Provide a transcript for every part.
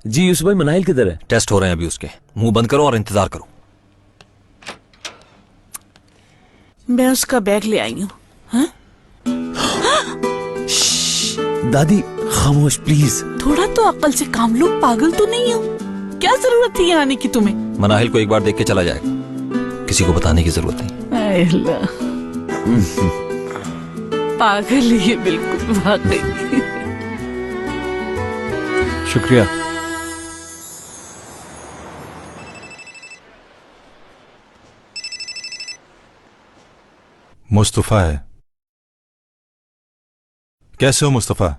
जी यूसुफ भाई, मनाइल किधर है? टेस्ट हो रहे हैं अभी उसके। मुंह बंद करो और इंतजार करो। मैं उसका बैग ले आई हूँ। हाँ? दादी खामोश प्लीज। थोड़ा तो अक्ल से काम लो, पागल तो नहीं हो? क्या जरूरत थी यहाँ आने की तुम्हें? मनाहिल को एक बार देख के चला जाएगा, किसी को बताने की जरूरत नहीं। ऐ अल्लाह, पागल ही है बिल्कुल, वाकई। शुक्रिया। मुस्तफा है। कैसे हो मुस्तफा?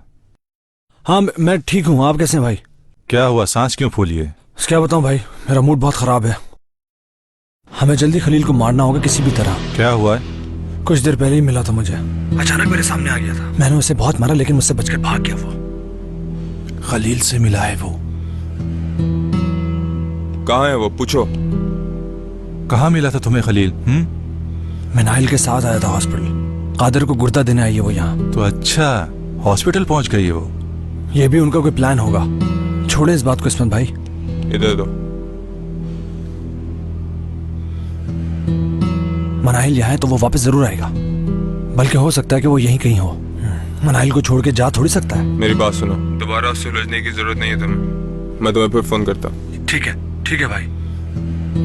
हाँ मैं ठीक हूँ, आप कैसे हैं भाई? क्या हुआ, सांस क्यों फूली है? क्या बताऊँ भाई, मेरा मूड बहुत खराब है। हमें जल्दी खलील को मारना होगा किसी भी तरह। क्या हुआ है? कुछ देर पहले ही मिला था मुझे, अचानक मेरे सामने आ गया था। मैंने उसे बहुत मारा लेकिन मुझसे बचकर भाग गया वो। खलील से मिला है वो? कहाँ है वो, पूछो। कहाँ मिला था तुम्हें खलील? मनाइल के साथ आया था हॉस्पिटल। कादर को गुर्दा देने आई है वो यहाँ। तो अच्छा, हॉस्पिटल पहुंच गई है वो। ये भी उनका कोई प्लान होगा। छोड़े इस बात को इस्मत भाई। इधर दो। मनाइल यहाँ है तो वो वापस जरूर आएगा, बल्कि हो सकता है कि वो यहीं कहीं हो। मनाइल को छोड़ के जा थोड़ी सकता है। मेरी बात सुनो, दोबारा सुलझने की जरूरत नहीं है तुम्हें। मैं तुम्हें फिर फोन करता। ठीक है भाई,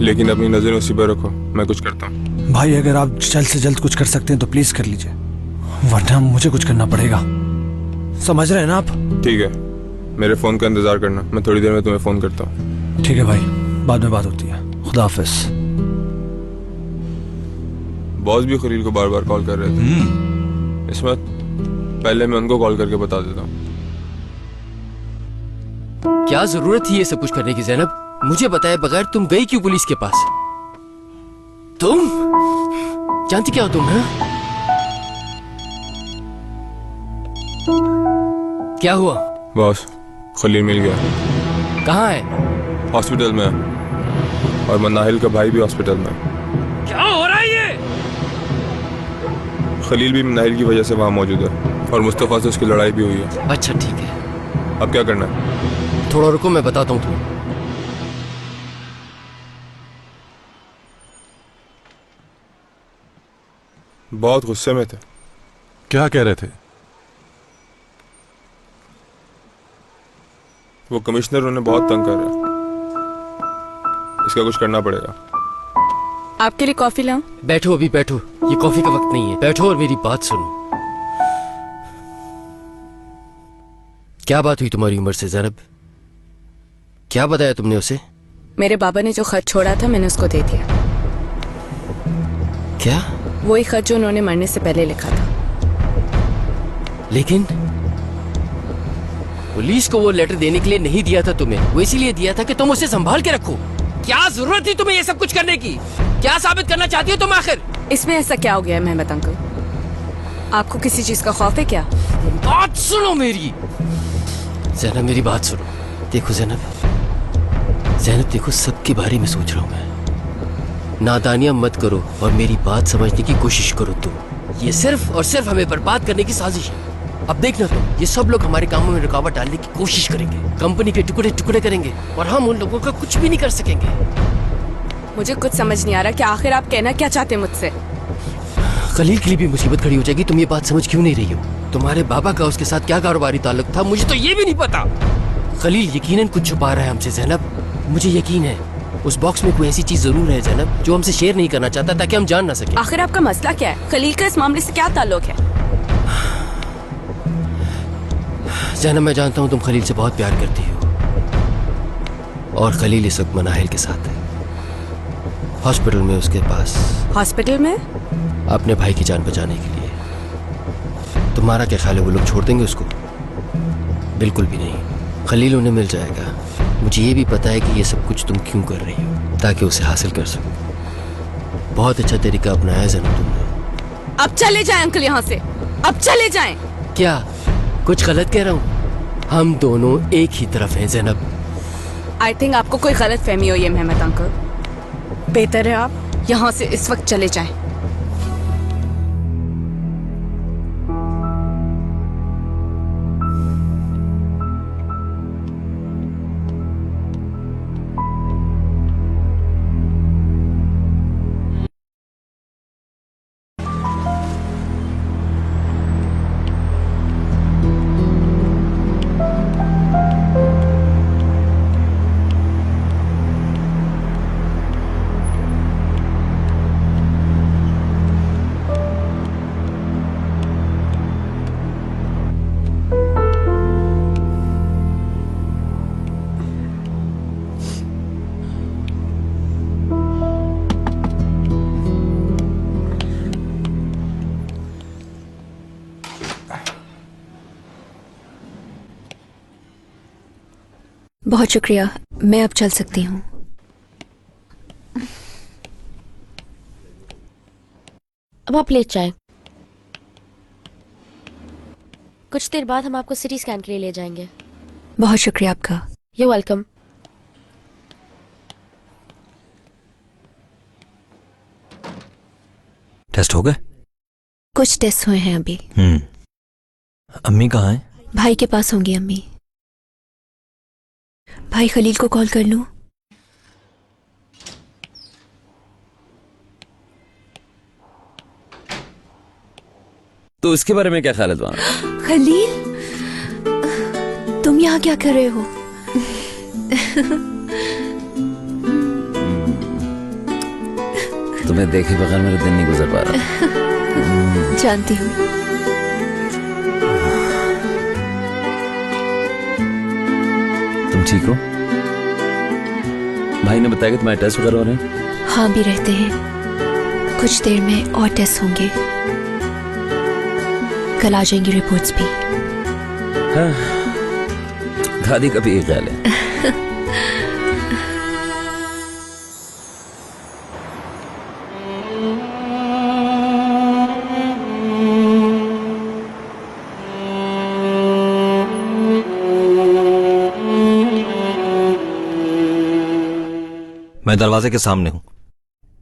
लेकिन अपनी नजरें उसी पर रखो, मैं कुछ करता हूँ। भाई अगर आप जल्द से जल्द कुछ कर सकते हैं तो प्लीज कर लीजिए, वरना मुझे कुछ करना पड़ेगा। समझ रहे हैं ना आप? ठीक है, मेरे फोन का इंतजार करना, मैं थोड़ी देर में तुम्हें फोन करता हूँ। ठीक है भाई, बाद में बात होती है। खुदा हाफिज। बॉस भी खलील को बार बार कॉल कर रहे थे। इसमें पहले मैं उनको कॉल करके बता देता हूँ। क्या जरूरत थी ये सब कुछ करने की ज़ैनब? मुझे बताए बगैर तुम गई क्यों पुलिस के पास? तुम जानती क्या हो तुम? हाँ? क्या हुआ? बॉस, खलील मिल गया। कहाँ है? हॉस्पिटल में है, और मनाहिल का भाई भी हॉस्पिटल में है। क्या हो रहा है ये? खलील भी मनाहिल की वजह से वहाँ मौजूद है, और मुस्तफा से उसकी लड़ाई भी हुई है। अच्छा ठीक है, अब क्या करना है? थोड़ा रुको, मैं बताता हूँ तुम्हें। बहुत गुस्से में थे। क्या कह रहे थे? वो कमिश्नर उन्हें बहुत तंग कर रहा है, इसका कुछ करना पड़ेगा। आपके लिए कॉफी लाऊं? बैठो, अभी बैठो, ये कॉफी का वक्त नहीं है। बैठो और मेरी बात सुनो। क्या बात हुई तुम्हारी उम्र से ज़ैनब? क्या बताया तुमने उसे? मेरे बाबा ने जो खत छोड़ा था मैंने उसको दे दिया। क्या? वही खत जो उन्होंने मरने से पहले लिखा था। लेकिन पुलिस को वो लेटर देने के लिए नहीं दिया था तुम्हें, वो इसीलिए दिया था कि तुम उसे संभाल के रखो। क्या जरूरत थी तुम्हें ये सब कुछ करने की? क्या साबित करना चाहती हो तुम आखिर? इसमें ऐसा क्या हो गया है मेहमत अंकल? आपको किसी चीज का खौफ है क्या? बात सुनो मेरी। ज़ैनब मेरी बात सुनो। देखो ज़ैनब देखो, सबके बारे में सोच रहा हूँ मैं। नादानियां मत करो और मेरी बात समझने की कोशिश करो तुम। ये सिर्फ और सिर्फ हमें बर्बाद करने की साजिश है। अब देखना तुम, ये सब लोग हमारे कामों में रुकावट डालने की कोशिश करेंगे, कंपनी के टुकड़े टुकड़े करेंगे, और हम उन लोगों का कुछ भी नहीं कर सकेंगे। मुझे कुछ समझ नहीं आ रहा कि आखिर आप कहना क्या चाहते हैं मुझसे? खलील के लिए भी मुसीबत खड़ी हो जाएगी। तुम ये बात समझ क्यों नहीं रही हो? तुम्हारे बाबा का उसके साथ क्या कारोबारी ताल्लुक था, मुझे तो ये भी नहीं पता। खलील यकीनन कुछ छुपा रहा है हमसे ज़ैनब, मुझे यकीन है। उस बॉक्स में कोई ऐसी चीज जरूर है ज़ैनब जो हमसे शेयर नहीं करना चाहता, ताकि हम जान ना सके। आखिर आपका मसला क्या है? खलील का इस मामले से क्या ताल्लुक है? ज़ैनब मैं जानता हूँ तुम खलील से बहुत प्यार करती हो, और खलील इस वक्त मनाहिल के साथ है, हॉस्पिटल में उसके पास। हॉस्पिटल में? अपने भाई की जान बचाने के लिए। तुम्हारा क्या ख्याल है, वो लोग छोड़ देंगे उसको? बिल्कुल भी नहीं। खलील उन्हें मिल जाएगा। मुझे ये भी पता है कि ये सब कुछ तुम क्यों कर रही हो, ताकि उसे हासिल कर सको। बहुत अच्छा तरीका अपनाया है ज़ैनब तुमने। अब चले जाएं अंकल यहाँ से, अब चले जाएं। क्या कुछ गलत कह रहा हूँ? हम दोनों एक ही तरफ हैं ज़ैनब। आई थिंक आपको कोई गलत फहमी हो ये मेहमत अंकल। बेहतर है आप यहाँ से इस वक्त चले जाएं। बहुत शुक्रिया, मैं अब चल सकती हूँ। अब आप लेट जाएं। कुछ देर बाद हम आपको सिटी स्कैन के लिए ले जाएंगे। बहुत शुक्रिया आपका। You welcome. टेस्ट हो गए? कुछ टेस्ट हुए हैं अभी। अम्मी कहाँ हैं? भाई के पास होंगी अम्मी। भाई खलील को कॉल कर लूं? तो इसके बारे में क्या ख्याल है तुम्हारा? खलील, तुम यहाँ क्या कर रहे हो? तुम्हें देखे बगैर मेरा दिन नहीं गुजर पा रहा। जानती हूँ। तुम ठीक हो? भाई ने बताया कि तुम्हारे टेस्ट वगैरह हो रहे हैं? हाँ, भी रहते हैं। कुछ देर में और टेस्ट होंगे। कल आ जाएंगी रिपोर्ट्स भी। हाँ, दादी का भी एक ख्याल है। मैं दरवाजे के सामने हूं,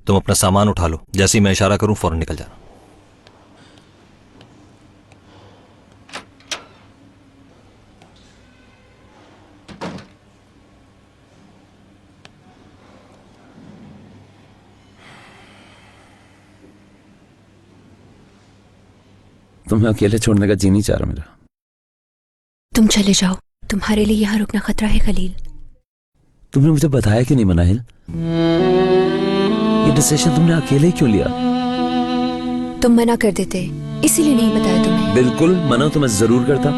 तुम अपना सामान उठा लो। जैसे ही मैं इशारा करूं फौरन निकल जाना। तुम्हें अकेले छोड़ने का जी नहीं चाह रहा मेरा। तुम चले जाओ, तुम्हारे लिए यहाँ रुकना खतरा है खलील। तुमने मुझे बताया कि नहीं मनाहिल? ये डिसीजन तुमने अकेले ही क्यों लिया? तुम मना कर देते, इसीलिए नहीं बताया तुम्हें। बिल्कुल मना तो मैं जरूर करता,